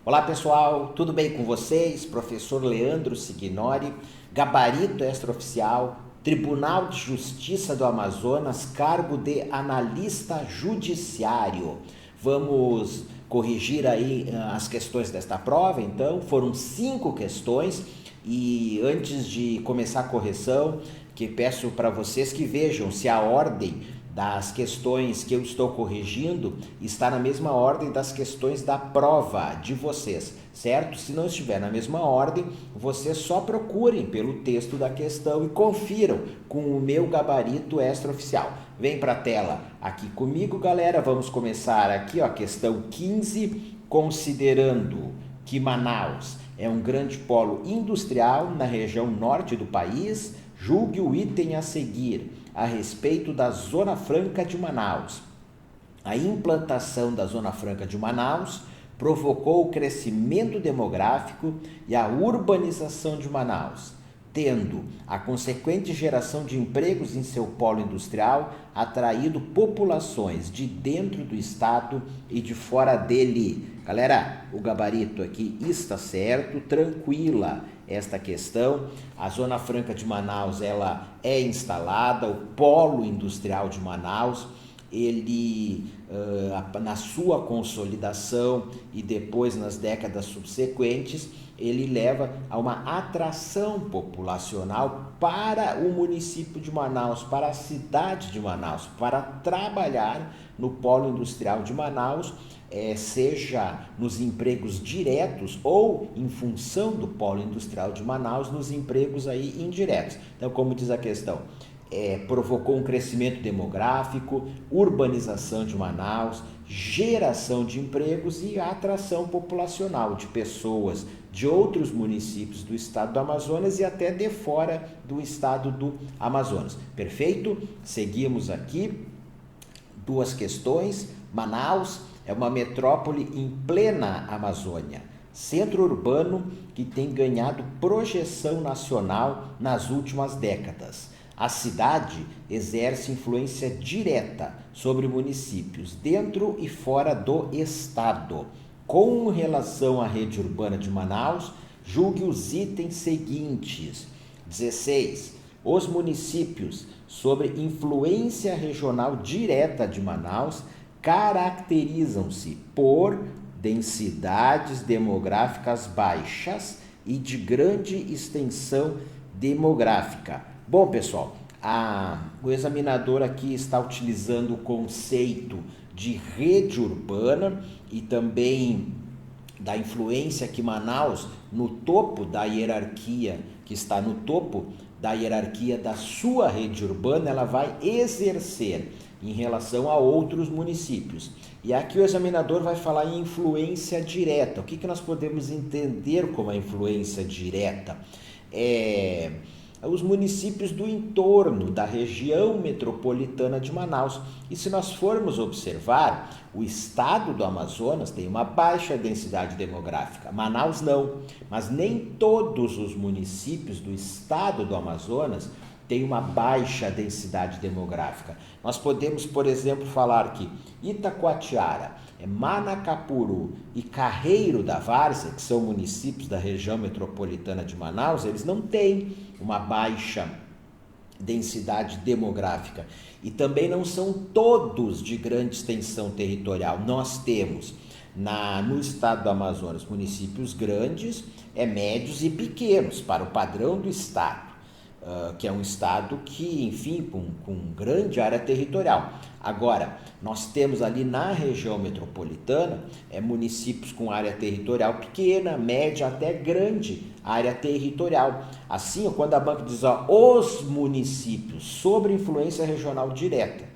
Olá pessoal, tudo bem com vocês? Professor Leandro Signori, gabarito extraoficial, Tribunal de Justiça do Amazonas, cargo de analista judiciário. Vamos corrigir aí as questões desta prova, então foram 5 questões e antes de começar a correção, que peço para vocês que vejam se a ordem das questões que eu estou corrigindo está na mesma ordem das questões da prova de vocês, certo? Se não estiver na mesma ordem, vocês só procurem pelo texto da questão e confiram com o meu gabarito extraoficial. Vem para a tela aqui comigo, galera. Vamos começar aqui, ó, questão 15, considerando que Manaus é um grande polo industrial na região norte do país, julgue o item a seguir a respeito da Zona Franca de Manaus. A implantação da Zona Franca de Manaus provocou o crescimento demográfico e a urbanização de Manaus, tendo a consequente geração de empregos em seu polo industrial atraído populações de dentro do estado e de fora dele. Galera, o gabarito aqui está certo, tranquila esta questão. A Zona Franca de Manaus, ela é instalada, o polo industrial de Manaus, ele na sua consolidação e depois nas décadas subsequentes, ele leva a uma atração populacional para o município de Manaus, para a cidade de Manaus, para trabalhar no polo industrial de Manaus, seja nos empregos diretos ou em função do polo industrial de Manaus, nos empregos aí indiretos. Então, como diz a questão, provocou um crescimento demográfico, urbanização de Manaus, geração de empregos e atração populacional de pessoas de outros municípios do estado do Amazonas e até de fora do estado do Amazonas. Perfeito? Seguimos aqui. 2 questões. Manaus é uma metrópole em plena Amazônia, centro urbano que tem ganhado projeção nacional nas últimas décadas. A cidade exerce influência direta sobre municípios dentro e fora do estado. Com relação à rede urbana de Manaus, julgue os itens seguintes. 16. Os municípios sob influência regional direta de Manaus caracterizam-se por densidades demográficas baixas e de grande extensão demográfica. Bom, pessoal, o examinador aqui está utilizando o conceito de rede urbana e também da influência que Manaus, no topo da hierarquia, que está no topo da hierarquia da sua rede urbana, ela vai exercer em relação a outros municípios. E aqui o examinador vai falar em influência direta. O que nós podemos entender como a influência direta? Os municípios do entorno da região metropolitana de Manaus. E se nós formos observar, o estado do Amazonas tem uma baixa densidade demográfica, Manaus não, mas nem todos os municípios do estado do Amazonas têm uma baixa densidade demográfica. Nós podemos, por exemplo, falar que Itacoatiara, Manacapuru e Carreiro da Várzea, que são municípios da região metropolitana de Manaus, eles não têm uma baixa densidade demográfica e também não são todos de grande extensão territorial. Nós temos no estado do Amazonas municípios grandes, médios e pequenos para o padrão do estado. Que é um estado que, enfim, com grande área territorial. Agora, nós temos ali na região metropolitana municípios com área territorial pequena, média, até grande área territorial. Assim, quando a banca diz os municípios sobre influência regional direta,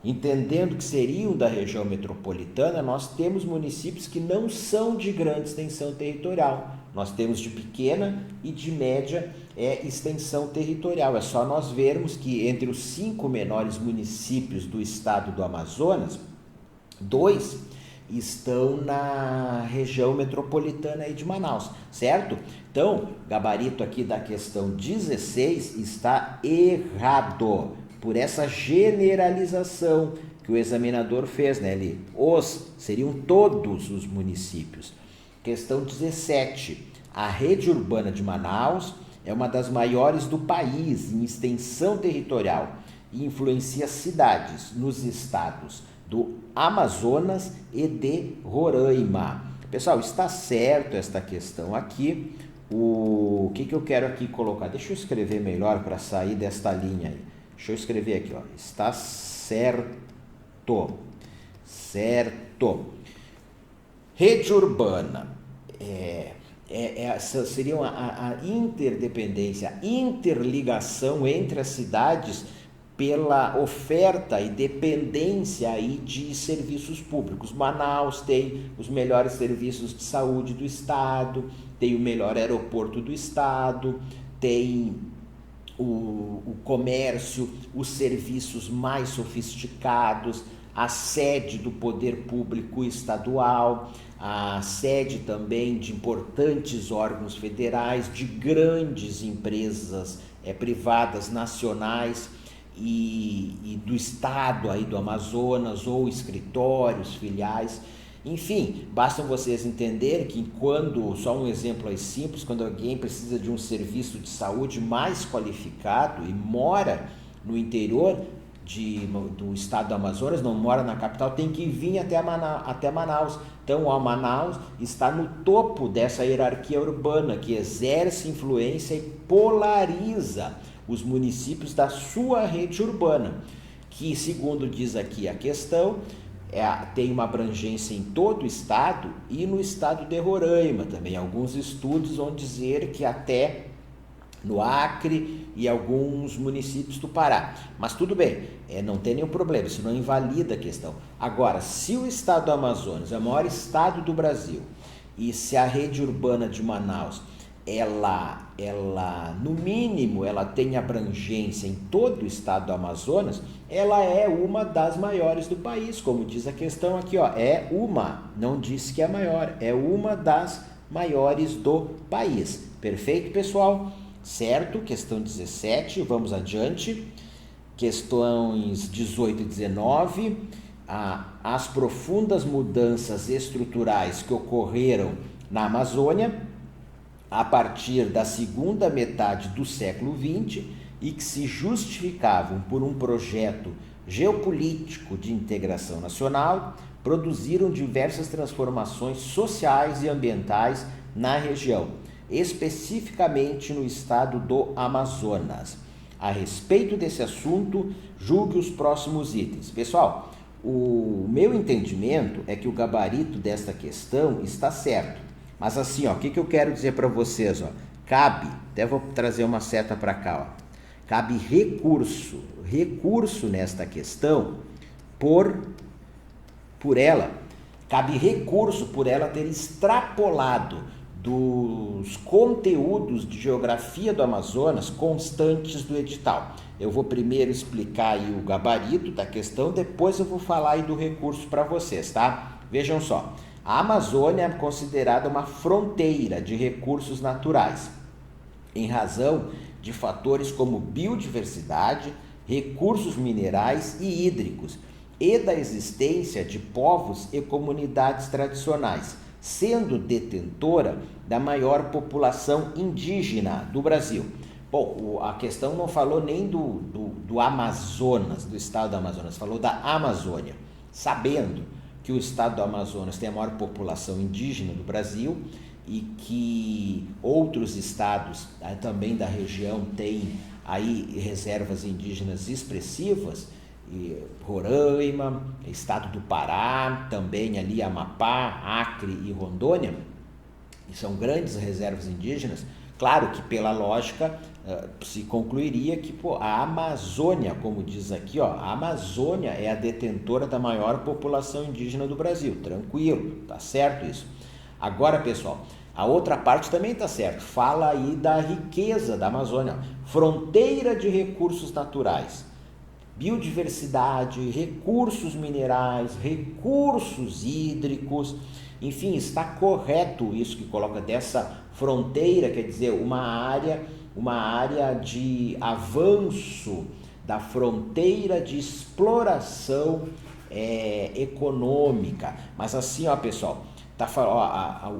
entendendo que seriam da região metropolitana, nós temos municípios que não são de grande extensão territorial. Nós temos de pequena e de média extensão territorial. É só nós vermos que entre os 5 menores municípios do estado do Amazonas, 2 estão na região metropolitana aí de Manaus, certo? Então, gabarito aqui da questão 16 está errado, por essa generalização que o examinador fez, né? Seriam todos os municípios. Questão 17. A rede urbana de Manaus é uma das maiores do país em extensão territorial e influencia cidades nos estados do Amazonas e de Roraima. Pessoal, está certo esta questão aqui. O que eu quero aqui colocar? Deixa eu escrever melhor para sair desta linha aí. Deixa eu escrever aqui, ó. Está certo. Certo. Rede urbana. Seria a interdependência, a interligação entre as cidades pela oferta e dependência aí de serviços públicos. Manaus tem os melhores serviços de saúde do estado, tem o melhor aeroporto do estado, tem o comércio, os serviços mais sofisticados, a sede do poder público estadual, a sede também de importantes órgãos federais, de grandes empresas privadas nacionais e do estado aí do Amazonas, ou escritórios, filiais. Enfim, basta vocês entenderem que quando, só um exemplo aí simples, quando alguém precisa de um serviço de saúde mais qualificado e mora no interior do estado do Amazonas, não mora na capital, tem que vir até Manaus. Então, Manaus está no topo dessa hierarquia urbana, que exerce influência e polariza os municípios da sua rede urbana, que, segundo diz aqui a questão, tem uma abrangência em todo o estado e no estado de Roraima também. Alguns estudos vão dizer que até no Acre e alguns municípios do Pará. Mas tudo bem, não tem nenhum problema, isso não invalida a questão. Agora, se o estado do Amazonas é o maior estado do Brasil e se a rede urbana de Manaus, ela no mínimo, ela tem abrangência em todo o estado do Amazonas, ela é uma das maiores do país, como diz a questão aqui, ó, não disse que é a maior, é uma das maiores do país. Perfeito, pessoal? Certo? Questão 17, vamos adiante. Questões 18 e 19. As profundas mudanças estruturais que ocorreram na Amazônia a partir da segunda metade do século XX e que se justificavam por um projeto geopolítico de integração nacional, produziram diversas transformações sociais e ambientais na região, especificamente no estado do Amazonas. A respeito desse assunto, julgue os próximos itens. Pessoal, o meu entendimento é que o gabarito desta questão está certo. Mas assim, ó, o que eu quero dizer para vocês? Ó, cabe, até vou trazer uma seta para cá, ó, cabe recurso nesta questão cabe recurso por ela ter extrapolado dos conteúdos de geografia do Amazonas constantes do edital. Eu vou primeiro explicar aí o gabarito da questão, depois eu vou falar aí do recurso para vocês, tá? Vejam só, a Amazônia é considerada uma fronteira de recursos naturais, em razão de fatores como biodiversidade, recursos minerais e hídricos, e da existência de povos e comunidades tradicionais, sendo detentora da maior população indígena do Brasil. Bom, a questão não falou nem do Amazonas, do estado do Amazonas, falou da Amazônia. Sabendo que o estado do Amazonas tem a maior população indígena do Brasil e que outros estados também da região têm aí reservas indígenas expressivas, Roraima, estado do Pará, também ali Amapá, Acre e Rondônia, e são grandes reservas indígenas. Claro que pela lógica se concluiria que a Amazônia, como diz aqui, ó, a Amazônia é a detentora da maior população indígena do Brasil. Tranquilo, tá certo isso. Agora, pessoal, a outra parte também tá certo. Fala aí da riqueza da Amazônia, fronteira de recursos naturais, biodiversidade, recursos minerais, recursos hídricos, enfim, está correto isso que coloca dessa fronteira, quer dizer, uma área de avanço da fronteira de exploração econômica. Mas assim, ó, pessoal,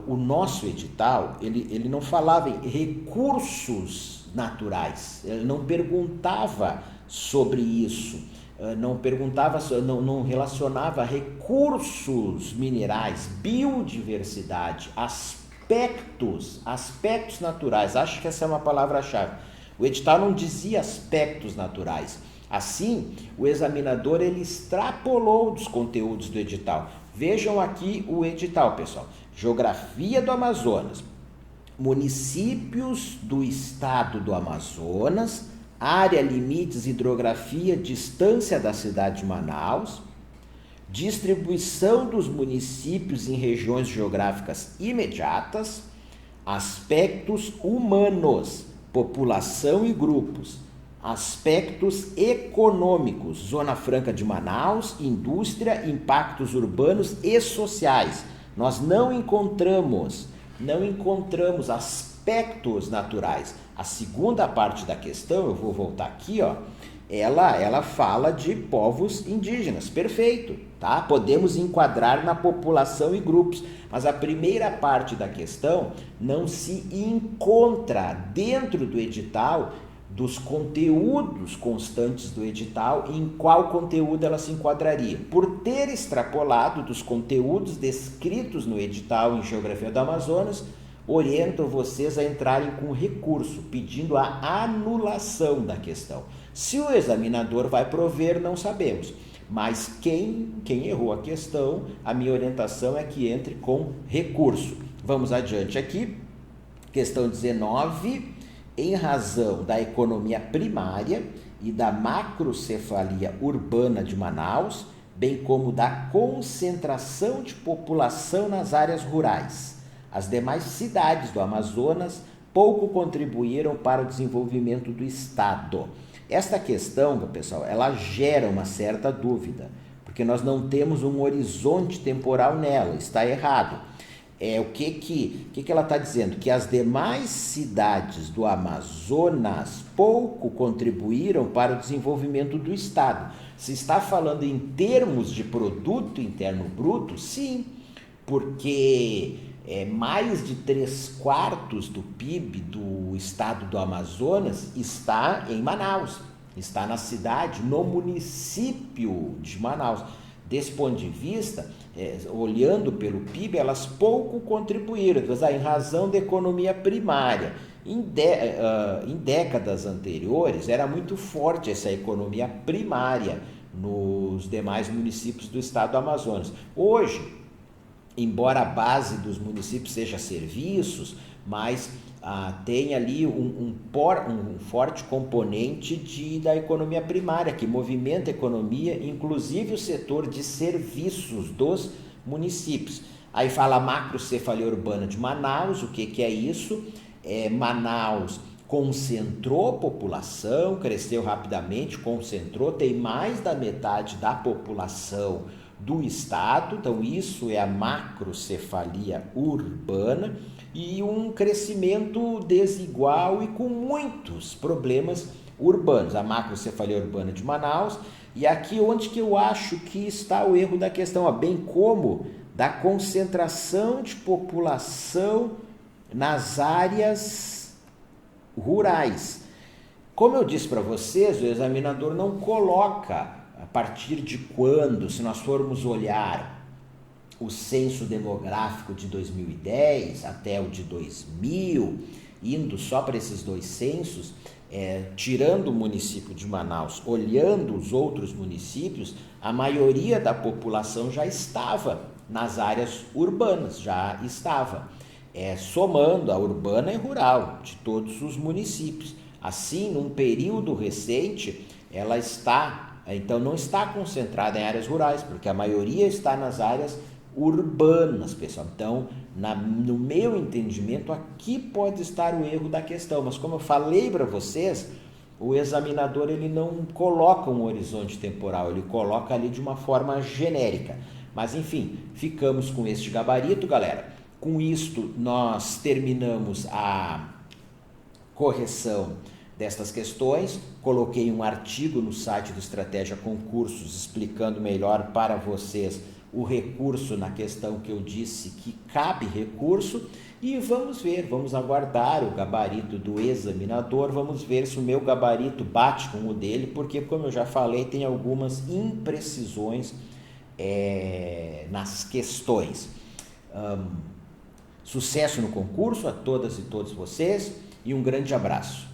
O nosso edital, ele não falava em recursos naturais, ele não perguntava sobre isso, não relacionava recursos minerais, biodiversidade, aspectos naturais. Acho que essa é uma palavra-chave. O edital não dizia aspectos naturais. Assim, o examinador ele extrapolou dos conteúdos do edital. Vejam aqui o edital, pessoal. Geografia do Amazonas, municípios do estado do Amazonas, área, limites, hidrografia, distância da cidade de Manaus, distribuição dos municípios em regiões geográficas imediatas, aspectos humanos, população e grupos, aspectos econômicos, Zona Franca de Manaus, indústria, impactos urbanos e sociais. Nós não encontramos aspectos naturais. A segunda parte da questão, eu vou voltar aqui, ela fala de povos indígenas, perfeito, tá? Podemos enquadrar na população e grupos, mas a primeira parte da questão não se encontra dentro do edital, dos conteúdos constantes do edital, em qual conteúdo ela se enquadraria. Por ter extrapolado dos conteúdos descritos no edital em Geografia do Amazonas, oriento vocês a entrarem com recurso, pedindo a anulação da questão. Se o examinador vai prover, não sabemos, mas quem errou a questão, a minha orientação é que entre com recurso. Vamos adiante aqui, questão 19, em razão da economia primária e da macrocefalia urbana de Manaus, bem como da concentração de população nas áreas rurais, as demais cidades do Amazonas pouco contribuíram para o desenvolvimento do estado. Esta questão, pessoal, ela gera uma certa dúvida, porque nós não temos um horizonte temporal nela, está errado. O que ela está dizendo? Que as demais cidades do Amazonas pouco contribuíram para o desenvolvimento do estado. Se está falando em termos de produto interno bruto, sim, porque mais de 3/4 do PIB do estado do Amazonas está em Manaus, está na cidade, no município de Manaus. Desse ponto de vista, olhando pelo PIB, elas pouco contribuíram, em razão da economia primária. Em décadas anteriores, era muito forte essa economia primária nos demais municípios do estado do Amazonas. Hoje, embora a base dos municípios seja serviços, mas tem ali um forte componente da economia primária, que movimenta a economia, inclusive o setor de serviços dos municípios. Aí fala a macrocefalia urbana de Manaus. O que é isso? Manaus concentrou população, cresceu rapidamente, tem mais da metade da população do estado, então isso é a macrocefalia urbana, e um crescimento desigual e com muitos problemas urbanos, a macrocefalia urbana de Manaus. E aqui onde que eu acho que está o erro da questão, bem como da concentração de população nas áreas rurais. Como eu disse para vocês, o examinador não coloca a partir de quando, se nós formos olhar o censo demográfico de 2010 até o de 2000, indo só para esses dois censos, tirando o município de Manaus, olhando os outros municípios, a maioria da população já estava nas áreas urbanas, já estava, somando a urbana e rural de todos os municípios. Assim, num período recente, ela então não está concentrada em áreas rurais, porque a maioria está nas áreas urbanas, pessoal. Então, no meu entendimento, aqui pode estar o erro da questão, mas como eu falei para vocês, o examinador ele não coloca um horizonte temporal, ele coloca ali de uma forma genérica. Mas enfim, ficamos com este gabarito, galera. Com isto, nós terminamos a correção destas questões. Coloquei um artigo no site do Estratégia Concursos explicando melhor para vocês o recurso na questão que eu disse que cabe recurso, e vamos ver, vamos aguardar o gabarito do examinador, vamos ver se o meu gabarito bate com o dele, porque, como eu já falei, tem algumas imprecisões nas questões. Sucesso no concurso a todas e todos vocês, e um grande abraço.